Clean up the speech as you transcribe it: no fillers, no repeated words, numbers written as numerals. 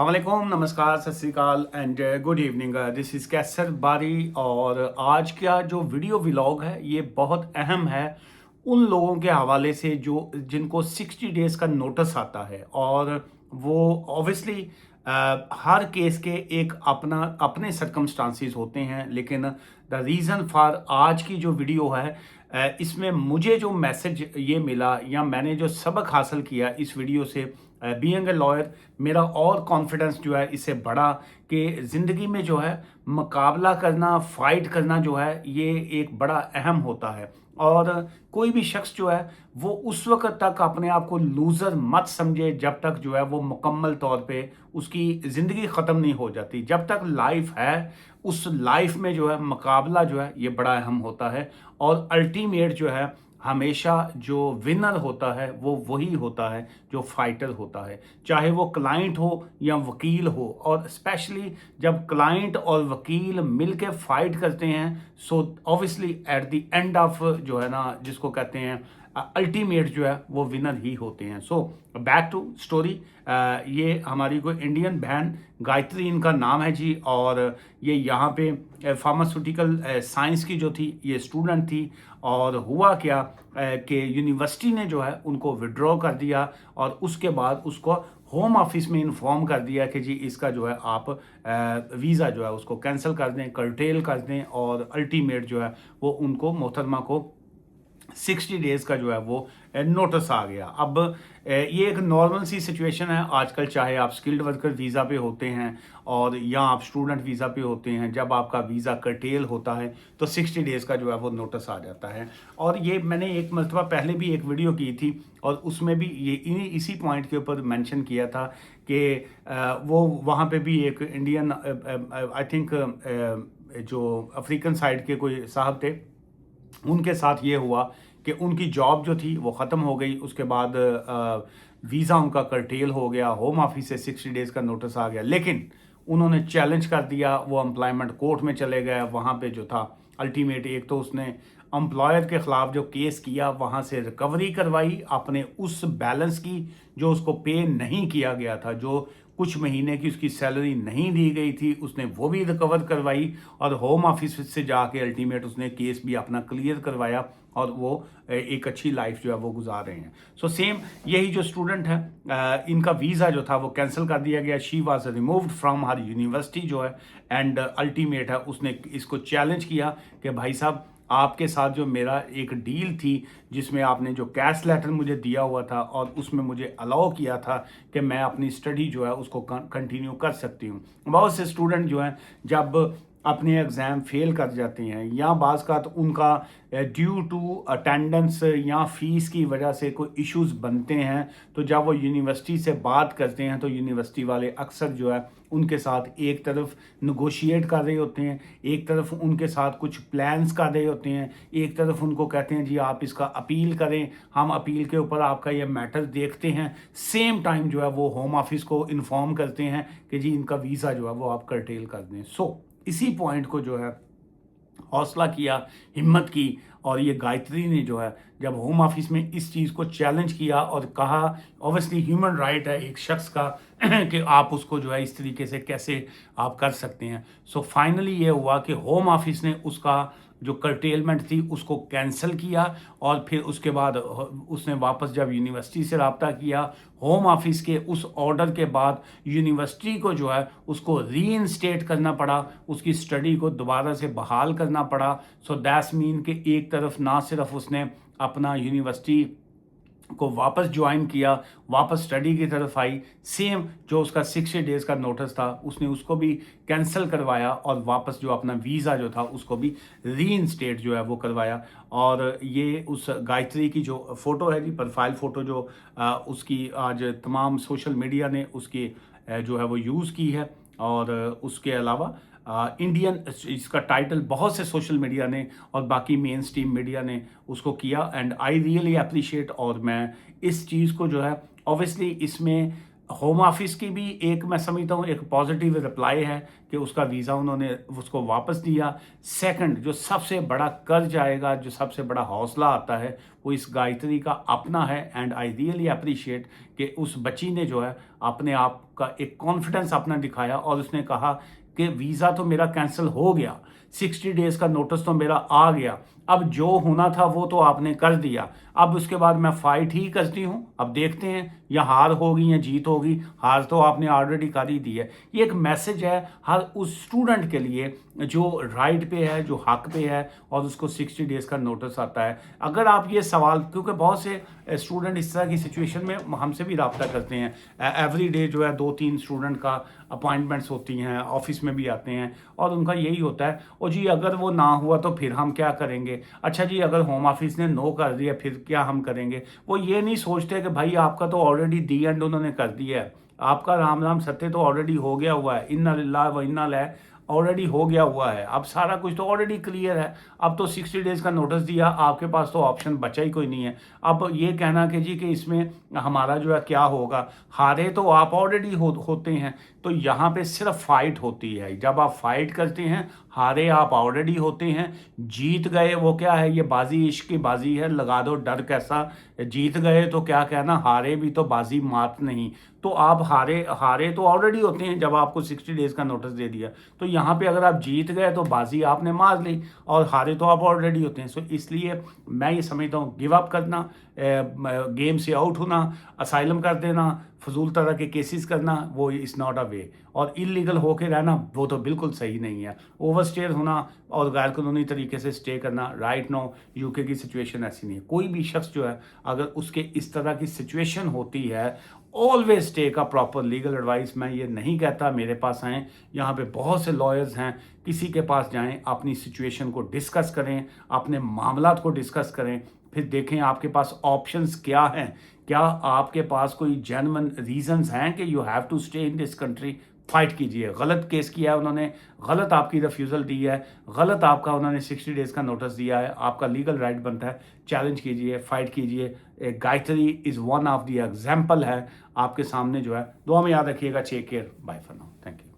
वालेकुम, नमस्कार, Sat Sri Akal and good evening. This is Kaisar Bari और आज का जो वीडियो व्लॉग है ये बहुत अहम है उन लोगों के हवाले से जो जिनको 60 डेज़ का नोटिस आता है और वो ऑब्वियसली हर केस के एक अपने सर्कमस्टांसिस होते हैं। लेकिन द रीज़न फॉर आज की जो वीडियो है इसमें मुझे जो मैसेज ये मिला या मैंने जो सबक हासिल किया इस वीडियो से बीइंग ए लॉयर, मेरा और कॉन्फिडेंस जो है इससे बढ़ा कि ज़िंदगी में जो है मुकाबला करना, फाइट करना जो है ये एक बड़ा अहम होता है। और कोई भी शख्स जो है वो उस वक्त तक अपने आप को लूज़र मत समझे जब तक जो है वो मुकम्मल तौर पे उसकी ज़िंदगी ख़त्म नहीं हो जाती। जब तक लाइफ है उस लाइफ में जो है मुकाबला जो है ये बड़ा अहम होता है और अल्टीमेट जो है हमेशा जो विनर होता है वो वही होता है जो फाइटर होता है, चाहे वो क्लाइंट हो या वकील हो। और स्पेशली जब क्लाइंट और वकील मिलके फाइट करते हैं so obviously at the end of जो है ना जिसको कहते हैं अल्टीमेट जो है वो विनर ही होते हैं। So back to story. ये हमारी कोई इंडियन बहन गायत्री इनका नाम है जी, और ये यहाँ पे फार्मास्यूटिकल साइंस की जो थी ये स्टूडेंट थी। और हुआ क्या कि यूनिवर्सिटी ने जो है उनको विड्रॉ कर दिया और उसके बाद उसको होम ऑफिस में इन्फॉर्म कर दिया कि जी इसका जो है आप वीज़ा जो है उसको कैंसिल कर दें, कर्टेल कर दें। और अल्टीमेट जो है वो उनको मोहतरमा को 60 डेज़ का जो है वो नोटिस आ गया। अब ये एक नॉर्मल सी सिचुएशन है आजकल, चाहे आप स्किल्ड वर्कर वीज़ा पे होते हैं और या आप स्टूडेंट वीज़ा पे होते हैं। जब आपका वीज़ा कर्टेल होता है तो 60 डेज़ का जो है वो नोटिस आ जाता है। और ये मैंने एक मरतबा पहले भी एक वीडियो की थी और उसमें भी ये इसी पॉइंट के ऊपर मेंशन किया था कि वो वहाँ पे भी एक इंडियन आई थिंक जो अफ्रीकन साइड के कोई साहब थे, उनके साथ ये हुआ कि उनकी जॉब जो थी वो ख़त्म हो गई। उसके बाद वीज़ा उनका कर्टेल हो गया, होम ऑफिस से 60 डेज़ का नोटिस आ गया। लेकिन उन्होंने चैलेंज कर दिया, वो एम्प्लॉयमेंट कोर्ट में चले गए। वहाँ पे जो था अल्टीमेट एक तो उसने एम्प्लॉयर के ख़िलाफ़ जो केस किया वहाँ से रिकवरी करवाई अपने उस बैलेंस की जो उसको पे नहीं किया गया था, जो कुछ महीने की उसकी सैलरी नहीं दी गई थी, उसने वो भी रिकवर करवाई। और होम ऑफिस से जाके अल्टीमेट उसने केस भी अपना क्लियर करवाया और वो एक अच्छी लाइफ जो है वो गुजार रहे हैं। सो सेम यही जो स्टूडेंट है इनका वीज़ा जो था वो कैंसिल कर दिया गया। She was removed from her university जो है एंड अल्टीमेट है उसने इसको चैलेंज किया कि भाई साहब आपके साथ जो मेरा एक डील थी जिसमें आपने जो कैश लेटर मुझे दिया हुआ था और उसमें मुझे अलाउ किया था कि मैं अपनी स्टडी जो है उसको कंटिन्यू कर सकती हूँ। बहुत से स्टूडेंट जो हैं जब अपने एग्ज़ाम फेल कर जाते हैं या बाज़ का तो उनका ड्यू टू अटेंडेंस या फ़ीस की वजह से कोई इश्यूज़ बनते हैं, तो जब वो यूनिवर्सिटी से बात करते हैं तो यूनिवर्सिटी वाले अक्सर जो है उनके साथ एक तरफ नगोशिएट कर रहे होते हैं, एक तरफ उनके साथ कुछ प्लान्स कर रहे होते हैं, एक तरफ उनको कहते हैं जी आप इसका अपील करें, हम अपील के ऊपर आपका ये मैटर देखते हैं। सेम टाइम जो है वो होम ऑफिस को इन्फॉर्म करते हैं कि जी इनका वीज़ा जो है वो आप कर्टेल कर दें। सो इसी पॉइंट को जो है हौसला किया, हिम्मत की और ये गायत्री ने जो है जब होम ऑफिस में इस चीज़ को चैलेंज किया और कहा, ऑब्वियसली ह्यूमन राइट है एक शख्स का कि आप उसको जो है इस तरीके से कैसे आप कर सकते हैं। सो फाइनली ये हुआ कि होम ऑफिस ने उसका जो कर्टेलमेंट थी उसको कैंसिल किया और फिर उसके बाद उसने वापस जब यूनिवर्सिटी से रब्ता किया, होम ऑफिस के उस ऑर्डर के बाद यूनिवर्सिटी को जो है उसको रीइंस्टेट करना पड़ा, उसकी स्टडी को दोबारा से बहाल करना पड़ा। सो दैट्स मीन कि एक तरफ ना सिर्फ उसने अपना यूनिवर्सिटी को वापस ज्वाइन किया, वापस स्टडी की तरफ आई, सेम जो उसका 60 डेज़ का नोटिस था उसने उसको भी कैंसिल करवाया और वापस जो अपना वीज़ा जो था उसको भी रीइंस्टेट जो है वो करवाया। और ये उस गायत्री की जो फ़ोटो है जी, प्रोफाइल फ़ोटो जो उसकी आज तमाम सोशल मीडिया ने उसकी जो है वो यूज़ की है। और उसके अलावा इंडियन इसका टाइटल बहुत से सोशल मीडिया ने और बाकी मेन स्ट्रीम मीडिया ने उसको किया एंड आई रियली अप्रिशिएट। और मैं इस चीज़ को जो है ऑब्वियसली इसमें होम ऑफिस की भी एक मैं समझता हूँ एक पॉजिटिव रिप्लाई है कि उसका वीज़ा उन्होंने उसको वापस दिया। सेकंड, जो सबसे बड़ा कर्ज आएगा, जो सबसे बड़ा हौसला आता है, वो इस गायत्री का अपना है। एंड आई रियली अप्रिशिएट कि उस बच्ची ने जो है अपने आप का एक कॉन्फिडेंस अपना दिखाया और उसने कहा कि वीज़ा तो मेरा कैंसिल हो गया, 60 डेज़ का नोटिस तो मेरा आ गया, अब जो होना था वो तो आपने कर दिया, अब उसके बाद मैं फाइट ही करती हूँ, अब देखते हैं या हार होगी या जीत होगी, हार तो आपने ऑलरेडी कर ही दी है। ये एक मैसेज है हर उस स्टूडेंट के लिए जो राइट पे है, जो हक पे है और उसको 60 डेज़ का नोटिस आता है। अगर आप ये सवाल, क्योंकि बहुत से स्टूडेंट इस तरह की सिचुएशन में हमसे भी रब्ता करते हैं, एवरी डे जो है 2-3 स्टूडेंट का अपॉइंटमेंट्स होती हैं, ऑफिस में भी आते हैं और उनका यही होता है, ओ जी अगर वो ना हुआ तो फिर हम क्या करेंगे, अच्छा जी अगर होम ऑफिस ने नो कर दिया फिर क्या हम करेंगे। वो ये नहीं सोचते कि भाई आपका तो ऑलरेडी दी एंड उन्होंने कर दिया है, आपका राम राम सत्य तो ऑलरेडी हो गया हुआ है, इन्ना लिल्लाह व इन्ना इलैहि ऑलरेडी हो गया हुआ है, अब सारा कुछ तो ऑलरेडी क्लियर है। अब तो 60 डेज़ का नोटिस दिया, आपके पास तो ऑप्शन बचा ही कोई नहीं है। अब ये कहना कि जी कि इसमें हमारा जो है क्या होगा, हारे तो आप ऑलरेडी होते हैं। तो यहाँ पे सिर्फ फाइट होती है, जब आप फाइट करते हैं, हारे आप ऑलरेडी होते हैं, जीत गए वो क्या है, ये बाजी इश्क की बाजी है, लगा दो डर कैसा, जीत गए तो क्या कहना, हारे भी तो बाजी मात नहीं। तो आप हारे हारे तो ऑलरेडी होते हैं जब आपको 60 डेज़ का नोटिस दे दिया। तो यहाँ पे अगर आप जीत गए तो बाजी आपने मार ली और हारे तो आप ऑलरेडी होते हैं। सो इसलिए मैं ये समझता हूँ गिव अप करना, गेम से आउट होना, असाइलम कर देना, फजूल तरह के केसेस करना, वो इज़ नॉट अ वे। और इलीगल होके रहना वो तो बिल्कुल सही नहीं है। ओवरस्टे होना और गैर कानूनी तरीके से स्टे करना, राइट नो यूके की सिचुएशन ऐसी नहीं है। कोई भी शख्स जो है अगर उसके इस तरह की सिचुएशन होती है, always take a proper legal advice. मैं ये नहीं कहता मेरे पास आएँ, यहाँ पे बहुत से लॉयर्स हैं, किसी के पास जाएं, अपनी सिचुएशन को डिस्कस करें, अपने मामलात को डिस्कस करें, फिर देखें आपके पास ऑप्शंस क्या हैं, क्या आपके पास कोई जेन्युइन रीजंस हैं कि you have to stay in this country. Fight कीजिए, गलत केस किया है उन्होंने, गलत आपकी रिफ्यूज़ल दी है, गलत आपका उन्होंने 60 डेज़ का नोटिस दिया है, आपका लीगल राइट बनता है, चैलेंज कीजिए, फाइट कीजिए। Gayatri is one of the example है आपके सामने जो है। दुआ में याद रखिएगा। Take care, bye for now, thank you.